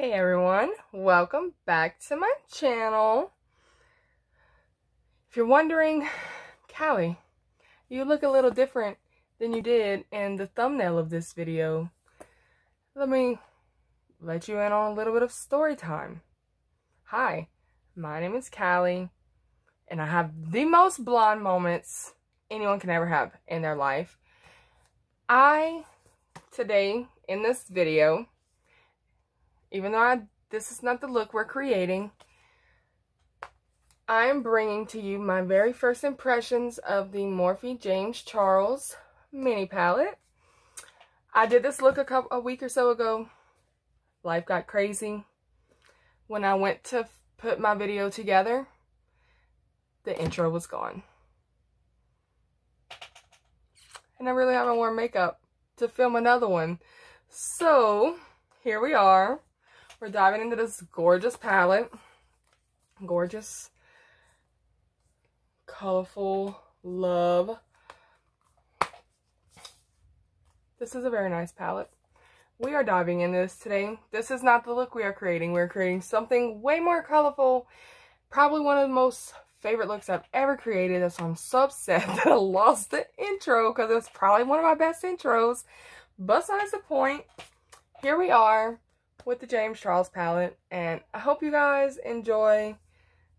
Hey everyone, welcome back to my channel. If you're wondering, Callie, you look a little different than you did in the thumbnail of this video. Let me let you in on a little bit of story time. Hi, my name is Callie, and I have the most blonde moments anyone can ever have in their life. Today, in this video, even though this is not the look we're creating, I'm bringing to you my very first impressions of the Morphe James Charles mini palette. I did this look a week or so ago. Life got crazy. When I went to put my video together, the intro was gone. And I really haven't worn makeup to film another one. So, here we are. We're diving into this gorgeous palette. Gorgeous, colorful, love. This is a very nice palette. We are diving in this today. This is not the look we are creating. We're creating something way more colorful. Probably one of the most favorite looks I've ever created. That's why I'm so upset that I lost the intro, because it's probably one of my best intros. But besides the point, here we are with the James Charles palette, and I hope you guys enjoy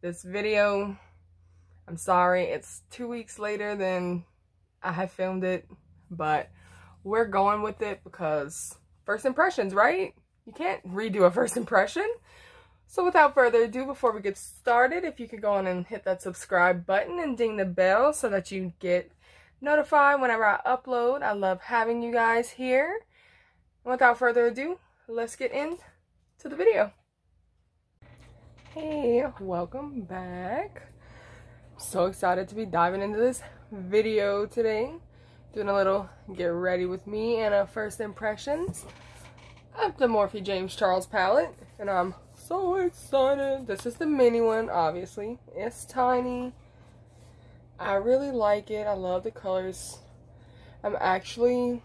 this video. I'm sorry it's 2 weeks later than I have filmed it, but we're going with it because first impressions, right? You can't redo a first impression. So without further ado, before we get started, if you could go on and hit that subscribe button and ding the bell so that you get notified whenever I upload. I love having you guys here. And without further ado, let's get into the video. Hey, welcome back. I'm so excited to be diving into this video today. Doing a little get ready with me and a first impressions of the Morphe James Charles palette. And I'm so excited. This is the mini one, obviously. It's tiny. I really like it. I love the colors. I'm actually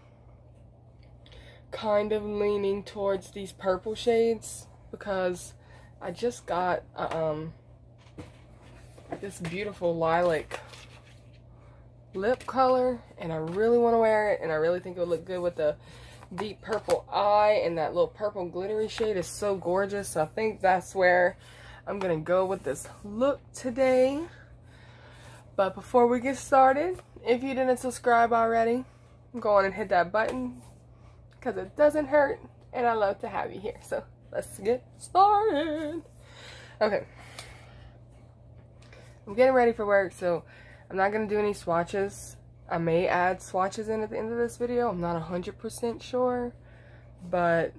kind of leaning towards these purple shades because I just got this beautiful lilac lip color, and I really want to wear it, and I really think it would look good with the deep purple eye, and that little purple glittery shade is so gorgeous. So I think that's where I'm gonna go with this look today. But before we get started, if you didn't subscribe already, go on and hit that button, because it doesn't hurt, and I love to have you here. So let's get started. Okay, I'm getting ready for work, so I'm not going to do any swatches. I may add swatches in at the end of this video. I'm not 100% sure, but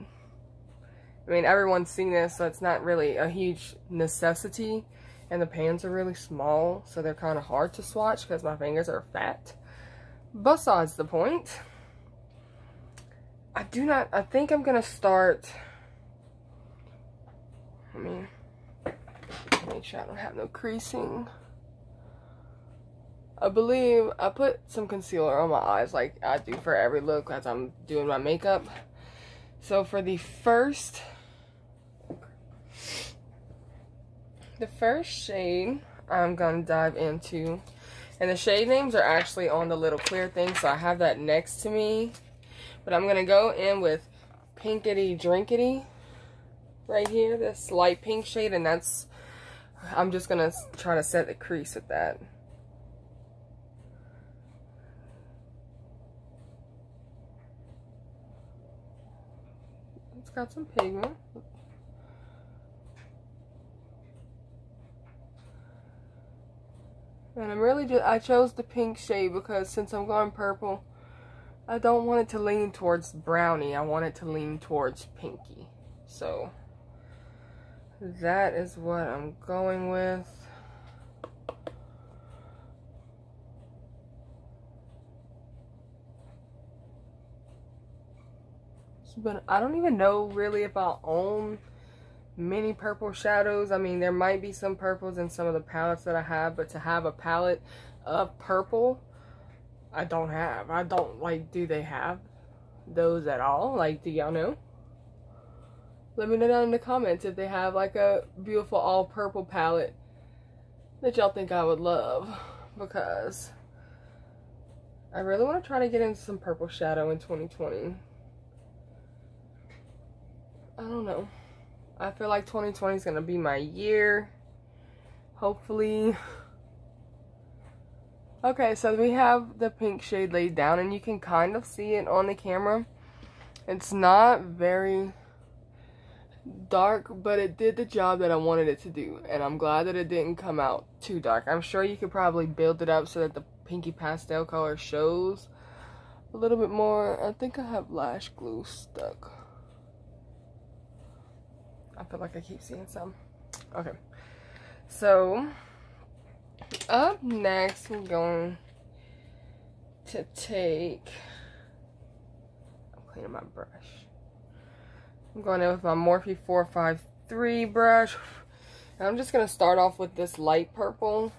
I mean, everyone's seen this, so it's not really a huge necessity, and the pans are really small, so they're kind of hard to swatch because my fingers are fat. Besides the point, I think I'm gonna start, let me make sure I don't have no creasing. I believe I put some concealer on my eyes like I do for every look as I'm doing my makeup. So for the first shade I'm gonna dive into, and the shade names are actually on the little clear thing, so I have that next to me. But I'm going to go in with Pinkity Drinkity right here, this light pink shade, and I'm just going to try to set the crease with that. It's got some pigment. And I chose the pink shade because since I'm going purple, I don't want it to lean towards brownie. I want it to lean towards pinky. So that is what I'm going with. But I don't even know really if I own many purple shadows. I mean, there might be some purples in some of the palettes that I have, but to have a palette of purple, I don't have. I don't, like, do they have those at all? Like, do y'all know? Let me know down in the comments if they have like a beautiful all purple palette that y'all think I would love, because I really want to try to get into some purple shadow in 2020. I don't know. I feel like 2020 is going to be my year. Hopefully. Okay, so we have the pink shade laid down, and you can kind of see it on the camera. It's not very dark, but it did the job that I wanted it to do, and I'm glad that it didn't come out too dark. I'm sure you could probably build it up so that the pinky pastel color shows a little bit more. I think I have lash glue stuck. I feel like I keep seeing some. Okay, so up next we're going to take, I'm cleaning my brush. I'm going in with my Morphe 453 brush. And I'm just going to start off with this light purple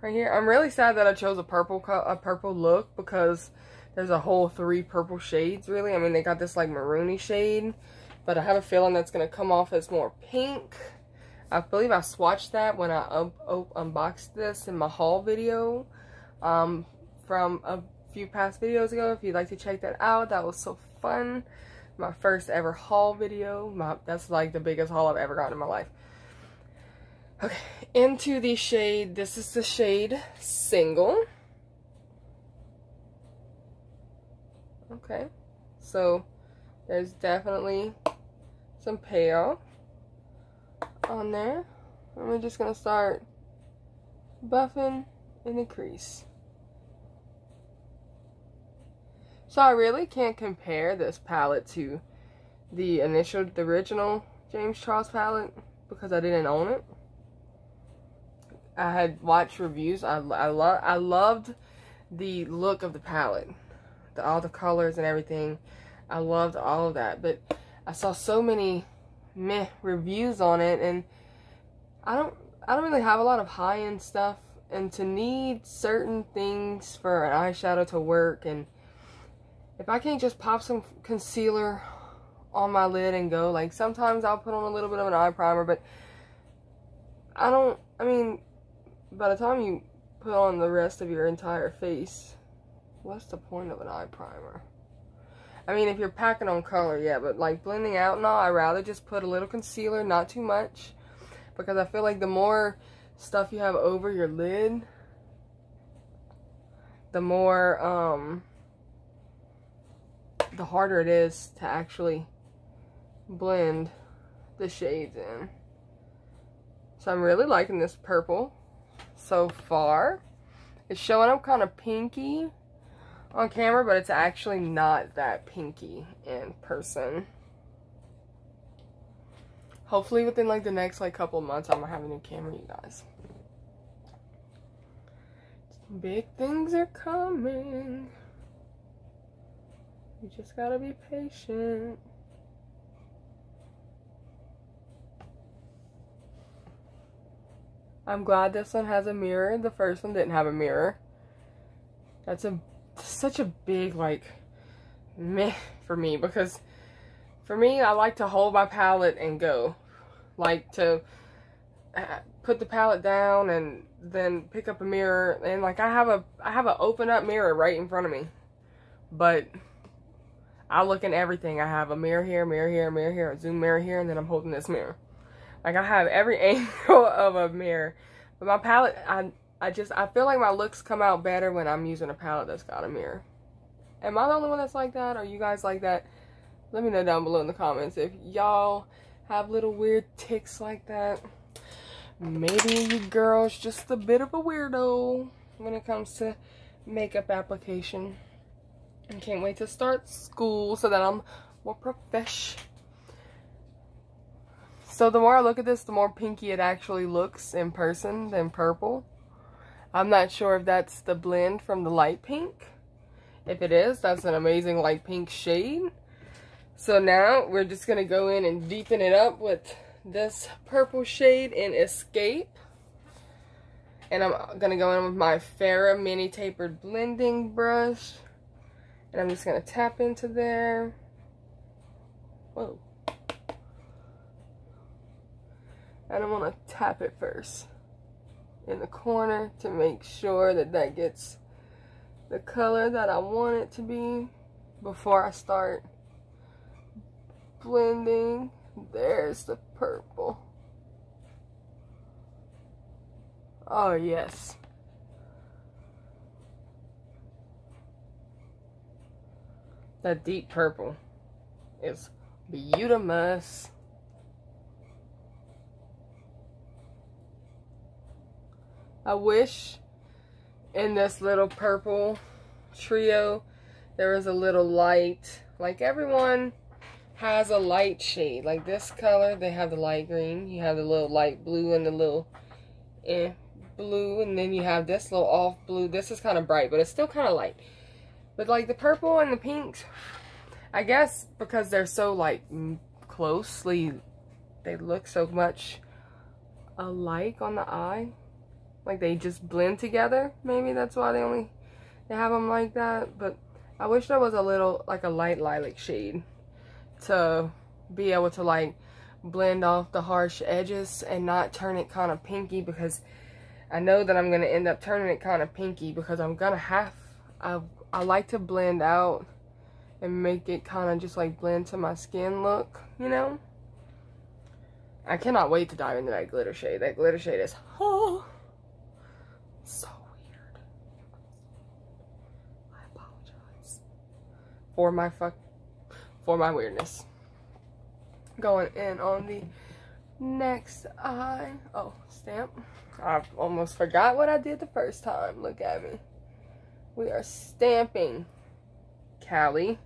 right here. I'm really sad that I chose a purple look, because there's a whole 3 purple shades, really. I mean, they got this like maroony shade, but I have a feeling that's going to come off as more pink. I believe I swatched that when I unboxed this in my haul video from a few past videos ago. If you'd like to check that out, that was so fun. My first ever haul video. That's like the biggest haul I've ever gotten in my life. Okay, into the shade. This is the shade Single. Okay, so there's definitely some payoff on there. And we're just gonna start buffing in the crease. So I really can't compare this palette to the original James Charles palette, because I didn't own it. I had watched reviews. I loved the look of the palette, all the colors and everything. I loved all of that, but I saw so many meh reviews on it, and I don't really have a lot of high-end stuff, and to need certain things for an eyeshadow to work, and if I can't just pop some concealer on my lid and go, like sometimes I'll put on a little bit of an eye primer, but I mean, by the time you put on the rest of your entire face, what's the point of an eye primer? I mean, if you're packing on color, yeah, but like blending out and all, I'd rather just put a little concealer, not too much, because I feel like the more stuff you have over your lid, the more, the harder it is to actually blend the shades in. So I'm really liking this purple so far. It's showing up kind of pinky on camera, but it's actually not that pinky in person. Hopefully within like the next like couple months, I'm gonna have a new camera, you guys. Big things are coming. You just gotta be patient. I'm glad this one has a mirror. The first one didn't have a mirror. That's such a big like meh for me, because for me, I like to hold my palette and go. Like to put the palette down and then pick up a mirror, and like I have an open up mirror right in front of me, but I look in everything. I have a mirror here, a zoom mirror here, and then I'm holding this mirror. Like I have every angle of a mirror. But my palette, I feel like my looks come out better when I'm using a palette that's got a mirror. Am I the only one that's like that? Are you guys like that? Let me know down below in the comments if y'all have little weird tics like that. Maybe you girls just a bit of a weirdo when it comes to makeup application. And can't wait to start school so that I'm more professional. So the more I look at this, the more pinky it actually looks in person than purple. I'm not sure if that's the blend from the light pink. If it is, that's an amazing light pink shade. So now we're just going to go in and deepen it up with this purple shade in Escape. And I'm going to go in with my Farrah mini tapered blending brush. And I'm just going to tap into there. Whoa. And I'm going to tap it first in the corner to make sure that that gets the color that I want it to be before I start blending. There's the purple. Oh yes. That deep purple is beautiful. I wish in this little purple trio there was a little light. Like everyone has a light shade. Like this color, they have the light green. You have the little light blue and the little blue. And then you have this little off blue. This is kind of bright, but it's still kind of light. But like the purple and the pinks, I guess because they're so like closely, they look so much alike on the eye. Like they just blend together. Maybe that's why they have them like that. But I wish there was a little, like a light lilac shade to be able to like blend off the harsh edges and not turn it kind of pinky, because I know that I'm going to end up turning it kind of pinky because I'm going to have, I like to blend out and make it kind of just like blend to my skin look, you know? I cannot wait to dive into that glitter shade. That glitter shade is, oh, so weird. I apologize for my weirdness. Going in on the next eye. Oh, stamp. I almost forgot what I did the first time. Look at me. We are stamping Calli.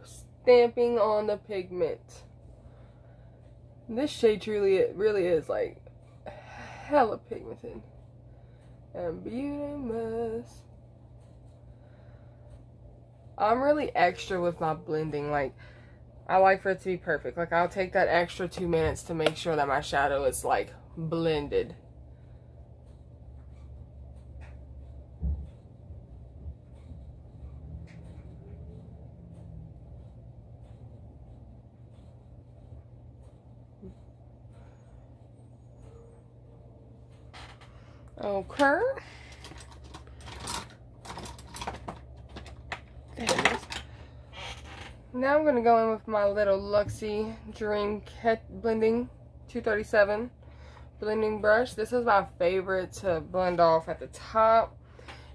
Stamping on the pigment. This shade really is like hella pigmented and beautiful. I'm really extra with my blending. Like, I like for it to be perfect. Like, I'll take that extra 2 minutes to make sure that my shadow is like blended. Okay. There it is. Now I'm going to go in with my little Luxie Dream Blending 237 blending brush. This is my favorite to blend off at the top.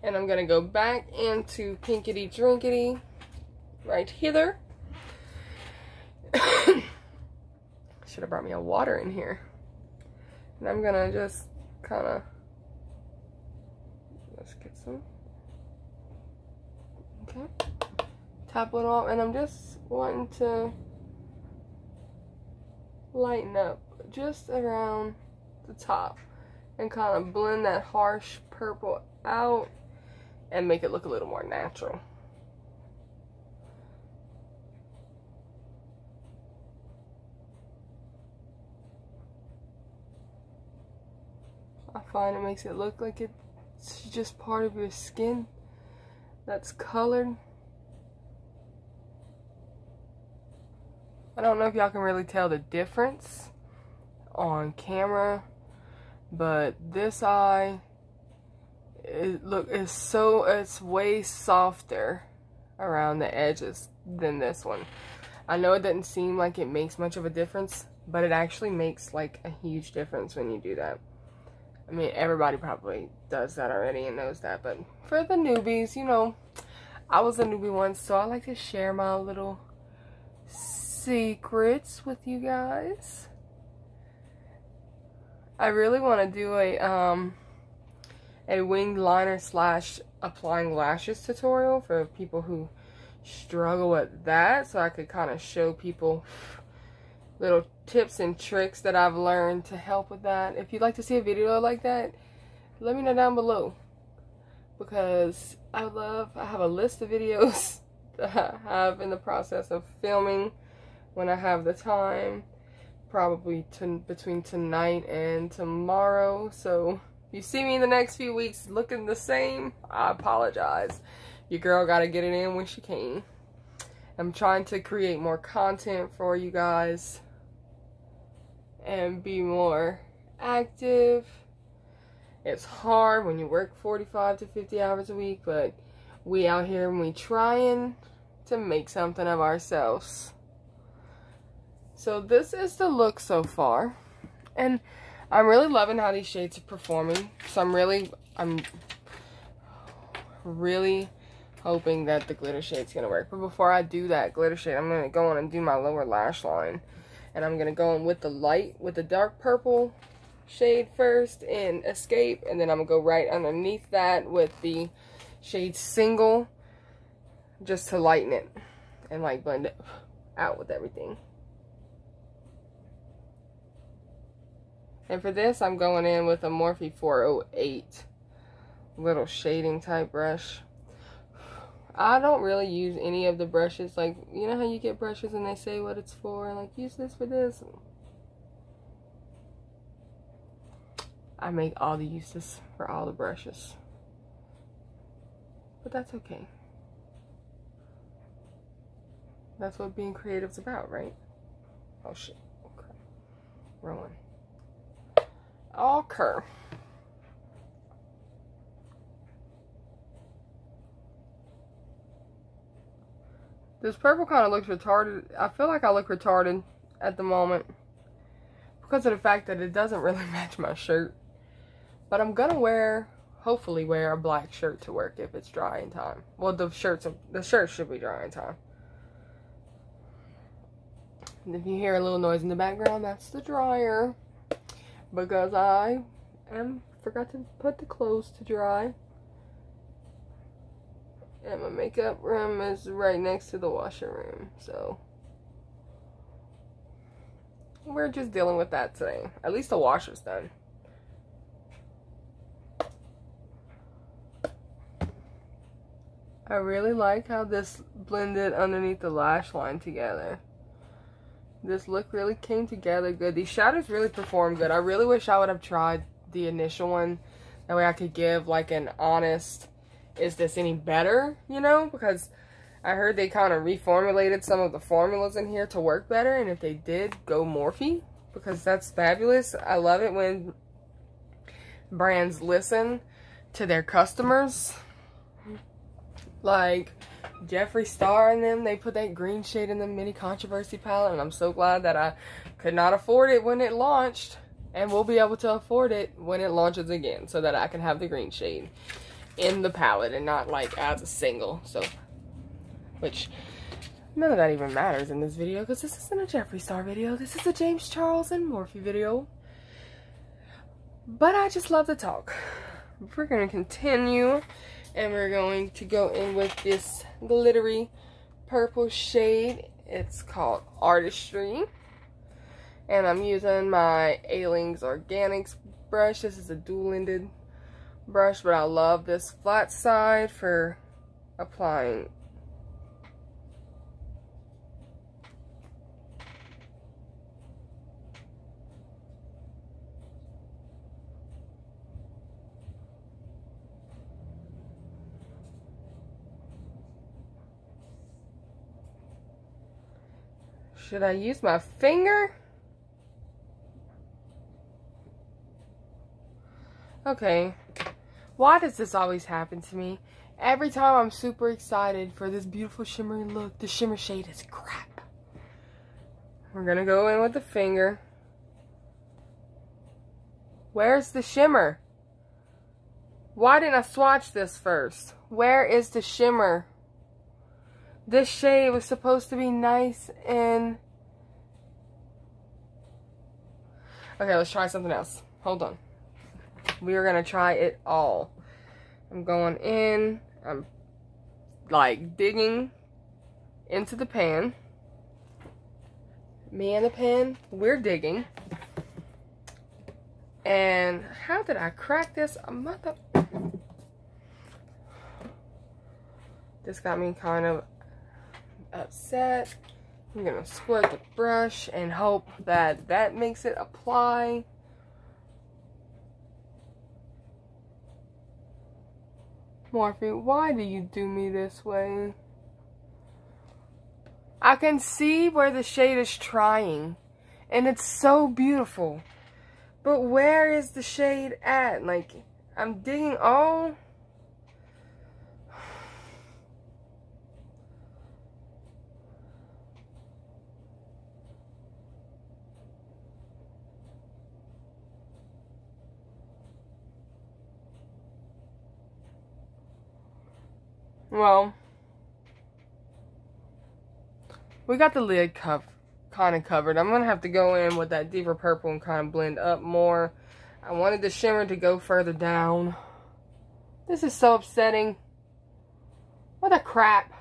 And I'm going to go back into Pinkity Drinkity right here. Should have brought me a water in here. And I'm going to just kind of, let's get some. Okay. Tap it off, and I'm just wanting to lighten up just around the top and kind of blend that harsh purple out and make it look a little more natural. I find it makes it look like it's just part of your skin that's colored. I don't know if y'all can really tell the difference on camera, but this eye, it's way softer around the edges than this one. I know it doesn't seem like it makes much of a difference, but it actually makes like a huge difference when you do that. I mean, everybody probably does that already and knows that, but for the newbies, you know, I was a newbie once, so I like to share my little secrets with you guys. I really want to do a winged liner / applying lashes tutorial for people who struggle with that, so I could kind of show people little tips and tricks that I've learned to help with that. If you'd like to see a video like that, let me know down below, because I have a list of videos that I have in the process of filming when I have the time, probably between tonight and tomorrow. So if you see me in the next few weeks looking the same, I apologize. Your girl gotta get it in when she can. I'm trying to create more content for you guys, and be more active. It's hard when you work 45 to 50 hours a week, but we out here and we trying to make something of ourselves. So this is the look so far, and I'm really loving how these shades are performing. So I'm really hoping that the glitter shade's gonna work. But before I do that glitter shade, I'm gonna go on and do my lower lash line, and I'm gonna go in with the dark purple shade first in Escape, and then I'm gonna go right underneath that with the shade Single, just to lighten it and like blend it out with everything. And for this, I'm going in with a Morphe 408 little shading type brush. I don't really use any of the brushes. Like, you know how you get brushes and they say what it's for, like, use this for this. I make all the uses for all the brushes, but that's okay. That's what being creative's about, right? Oh shit. Okay. Rolling. Okay. This purple kind of looks retarded. I feel like I look retarded at the moment because of the fact that it doesn't really match my shirt. But I'm gonna hopefully wear a black shirt to work if it's dry in time. Well, the shirt should be dry in time. And if you hear a little noise in the background, that's the dryer, because I forgot to put the clothes to dry. And my makeup room is right next to the washer room, so we're just dealing with that today. At least the washer's done. I really like how this blended underneath the lash line together. This look really came together good. These shadows really performed good. I really wish I would have tried the initial one. That way I could give like an honest, is this any better, you know? Because I heard they kind of reformulated some of the formulas in here to work better. And if they did, go Morphe, because that's fabulous. I love it when brands listen to their customers. Like Jeffree Star and them, they put that green shade in the Mini Controversy palette, and I'm so glad that I could not afford it when it launched, and will be able to afford it when it launches again, so that I can have the green shade in the palette and not like as a single. So, which none of that even matters in this video, because this isn't a Jeffree Star video. This is a James Charles and Morphe video. But I just love to talk. We're gonna continue. And we're going to go in with this glittery purple shade. It's called Artistry. And I'm using my Ailings Organics brush. This is a dual-ended brush, but I love this flat side for applying. Should I use my finger? Okay. Why does this always happen to me? Every time I'm super excited for this beautiful shimmery look, the shimmer shade is crap. We're gonna go in with the finger. Where's the shimmer? Why didn't I swatch this first? Where is the shimmer? This shade was supposed to be nice and... Okay, let's try something else. Hold on. We are going to try it all. I'm going in. I'm like digging into the pan. Me and the pan, we're digging. And how did I crack this? This got me kind of upset. I'm gonna squirt the brush and hope that that makes it apply. Morphe, why do you do me this way? I can see where the shade is trying, And it's so beautiful. But where is the shade at? Like, I'm digging all... Well, we got the lid kind of covered. I'm going to have to go in with that deeper purple and kind of blend up more. I wanted the shimmer to go further down. This is so upsetting. What a crap.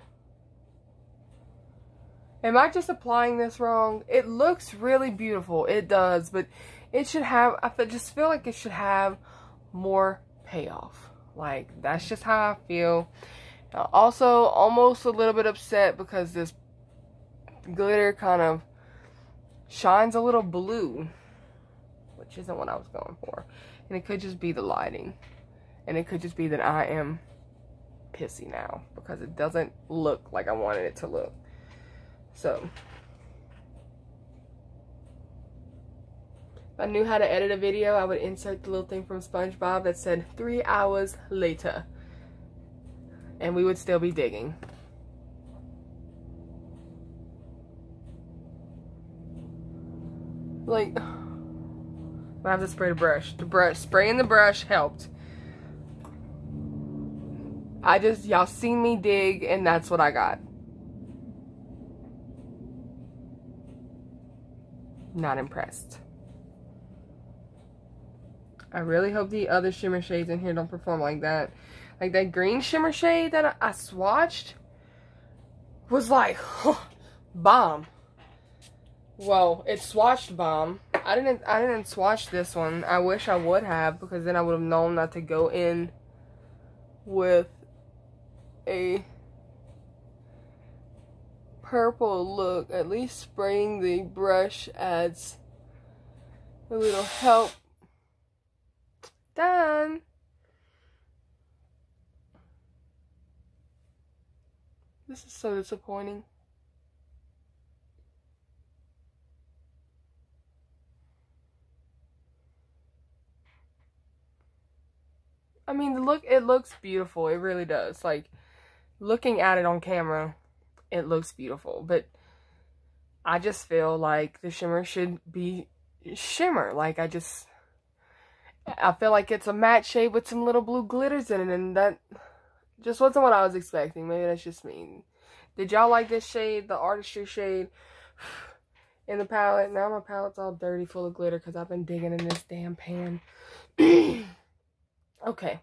Am I just applying this wrong? It looks really beautiful. It does, but it should have, just feel like it should have more payoff. Like, that's just how I feel. Also, almost a little bit upset because this glitter kind of shines a little blue, which isn't what I was going for. And it could just be the lighting. And it could just be that I am pissy now because it doesn't look like I wanted it to look. So, if I knew how to edit a video, I would insert the little thing from SpongeBob that said 3 hours later. And we would still be digging. Like, I have to spray the brush. Spraying the brush helped. Y'all seen me dig, and that's what I got. Not impressed. I really hope the other shimmer shades in here don't perform like that. Like that green shimmer shade that I swatched was like, bomb. Well, it swatched bomb. I didn't swatch this one. I wish I would have, because then I would have known not to go in with a purple look. At least spraying the brush adds a little help. Done. This is so disappointing. I mean, it looks beautiful. It really does. Like, looking at it on camera, it looks beautiful. But I just feel like the shimmer should be shimmer. Like, I feel like it's a matte shade with some little blue glitters in it, and that just wasn't what I was expecting. Maybe that's just me. Did y'all like this shade, the artistry shade in the palette? Now my palette's all dirty, full of glitter, because I've been digging in this damn pan. Okay.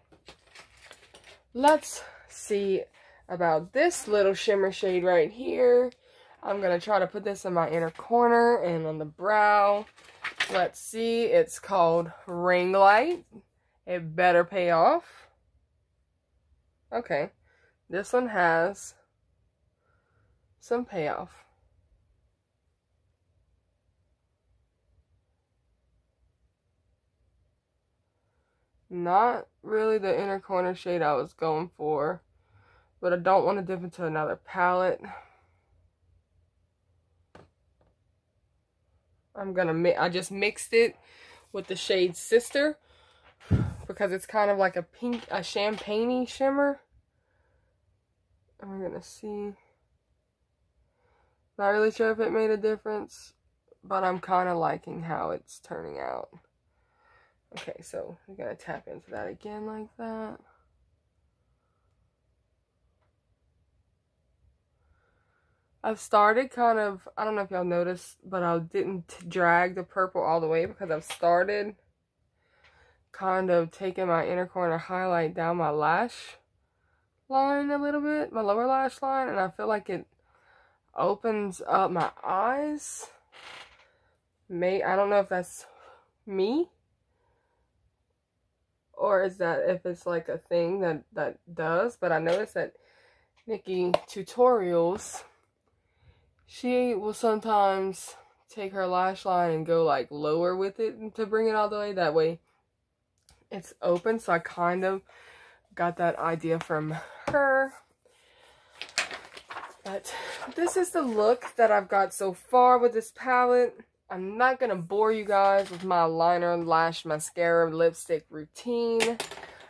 Let's see about this little shimmer shade right here. I'm going to try to put this in my inner corner and on the brow. Let's see. It's called Ring Light. It better pay off. Okay. This one has some payoff. Not really the inner corner shade I was going for, but I don't want to dip into another palette. I just mixed it with the shade Sister because it's kind of like a champagne-y shimmer. And we're gonna see. Not really sure if it made a difference, but I'm kind of liking how it's turning out. Okay, so we're gonna tap into that again like that. I've started kind of, I don't know if y'all noticed, but I didn't drag the purple all the way because I've started kind of taking my inner corner highlight down my lash line a little bit, my lower lash line, and I feel like it opens up my eyes. I don't know if that's me, or is that if it's like a thing that does, but I noticed that Nikki Tutorials, she will sometimes take her lash line and go like lower with it to bring it all the way. That way it's open. So I kind of got that idea from her. But this is the look that I've got so far with this palette. I'm not going to bore you guys with my liner, lash, mascara, lipstick routine.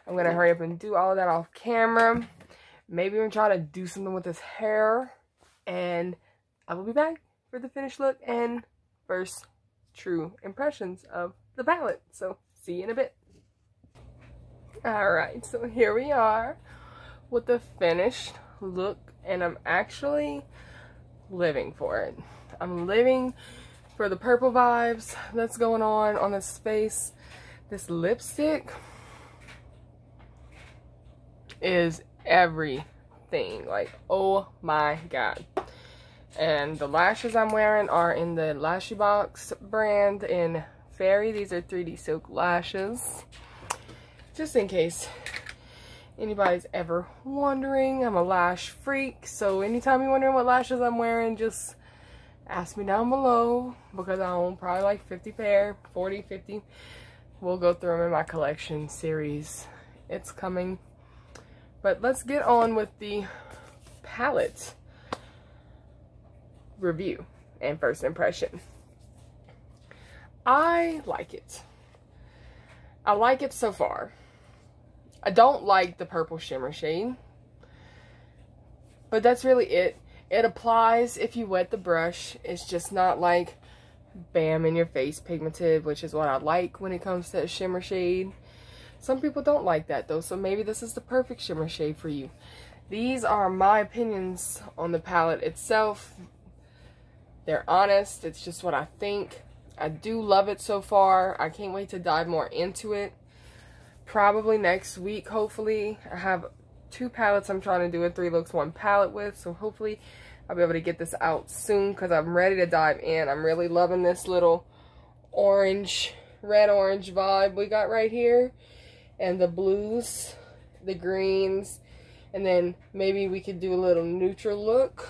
I'm going to hurry up and do all of that off camera. Maybe I'm trying to do something with this hair. And I will be back for the finished look and first true impressions of the palette. So, see you in a bit. Alright, so here we are with the finished look. And I'm actually living for it. I'm living for the purple vibes that's going on this face. This lipstick is everything. Like, oh my god. And the lashes I'm wearing are in the Lashy Box brand in Fairy. These are 3D silk lashes. Just in case anybody's ever wondering, I'm a lash freak. So anytime you're wondering what lashes I'm wearing, just ask me down below, because I own probably like 50 pair, 40, 50. We'll go through them in my collection series. It's coming. But let's get on with the palette review and first impression. I like it. I like it so far. I don't like the purple shimmer shade, but that's really it. It applies if you wet the brush. It's just not like bam in your face pigmented, which is what I like when it comes to a shimmer shade. Some people don't like that though, so maybe this is the perfect shimmer shade for you. These are my opinions on the palette itself. They're honest. It's just what I think. I do love it so far. I can't wait to dive more into it. Probably next week, hopefully. I have 2 palettes I'm trying to do a 3 looks 1 palette with, so hopefully I'll be able to get this out soon because I'm ready to dive in. I'm really loving this little orange, red-orange vibe we got right here, and the blues, the greens, and then maybe we could do a little neutral look.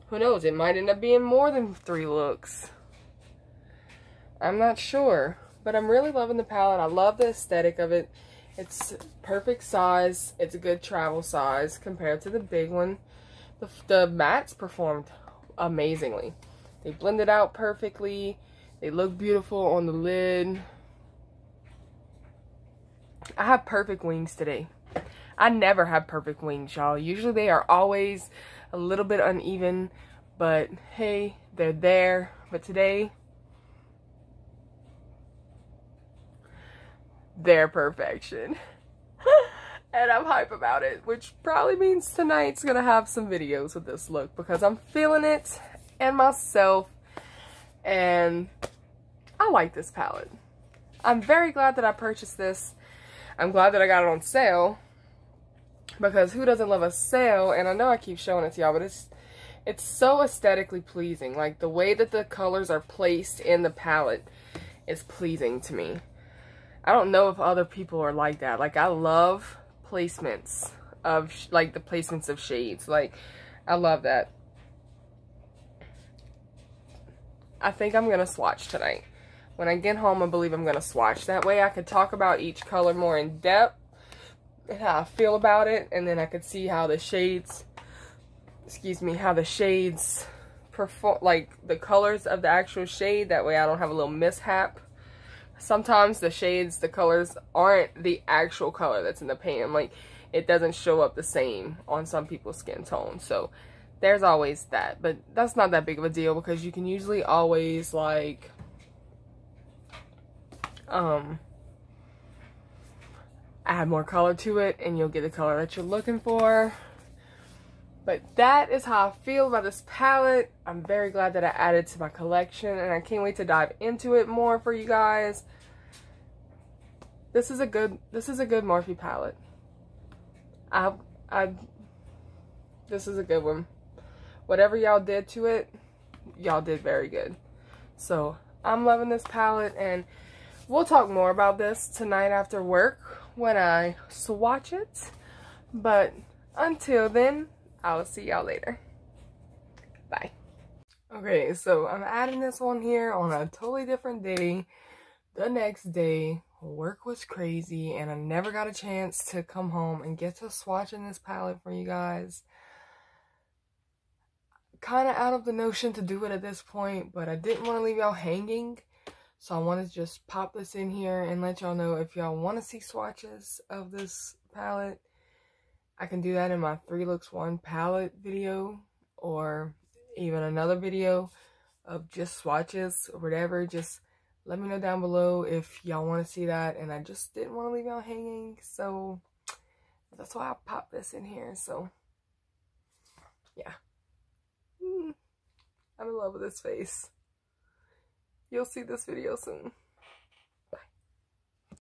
Who knows, it might end up being more than 3 looks. I'm not sure, but I'm really loving the palette. I love the aesthetic of it. It's perfect size. It's a good travel size compared to the big one. The mattes performed amazingly. They blended out perfectly. They look beautiful on the lid. I have perfect wings today. I never have perfect wings, y'all. Usually they are always a little bit uneven, but hey, they're there. But today, they're perfection. And I'm hype about it, which probably means tonight's gonna have some videos with this look because I'm feeling it and myself, and I like this palette. I'm very glad that I purchased this. I'm glad that I got it on sale, because who doesn't love a sale? And I know I keep showing it to y'all, but it's so aesthetically pleasing. Like, the way that the colors are placed in the palette is pleasing to me. I don't know if other people are like that. Like, I love placements of, like, the placements of shades. Like, I love that. I think I'm going to swatch tonight. When I get home, I believe I'm going to swatch. That way I could talk about each color more in depth and how I feel about it. And then I could see how the shades, how the shades perform, like the colors of the actual shade. That way I don't have a little mishap. Sometimes the shades, the colors aren't the actual color that's in the pan. Like, it doesn't show up the same on some people's skin tone. So there's always that. But that's not that big of a deal because you can usually always, like, add more color to it and you'll get the color that you're looking for. But that is how I feel about this palette. I'm very glad that I added it to my collection, and I can't wait to dive into it more for you guys. This is a good Morphe palette. This is a good one. Whatever y'all did to it, y'all did very good. So I'm loving this palette, and we'll talk more about this tonight after work when I swatch it. But until then, I'll see y'all later. Bye. Okay, so I'm adding this one here on a totally different day. The next day, work was crazy and I never got a chance to come home and get to swatching this palette for you guys. kind of out of the notion to do it at this point, but I didn't want to leave y'all hanging. So I wanted to just pop this in here and let y'all know if y'all want to see swatches of this palette. I can do that in my 3 looks 1 palette video, or even another video of just swatches or whatever. Just let me know down below if y'all want to see that, and I just didn't want to leave y'all hanging, so that's why I popped this in here. So yeah, I'm in love with this face. You'll see this video soon.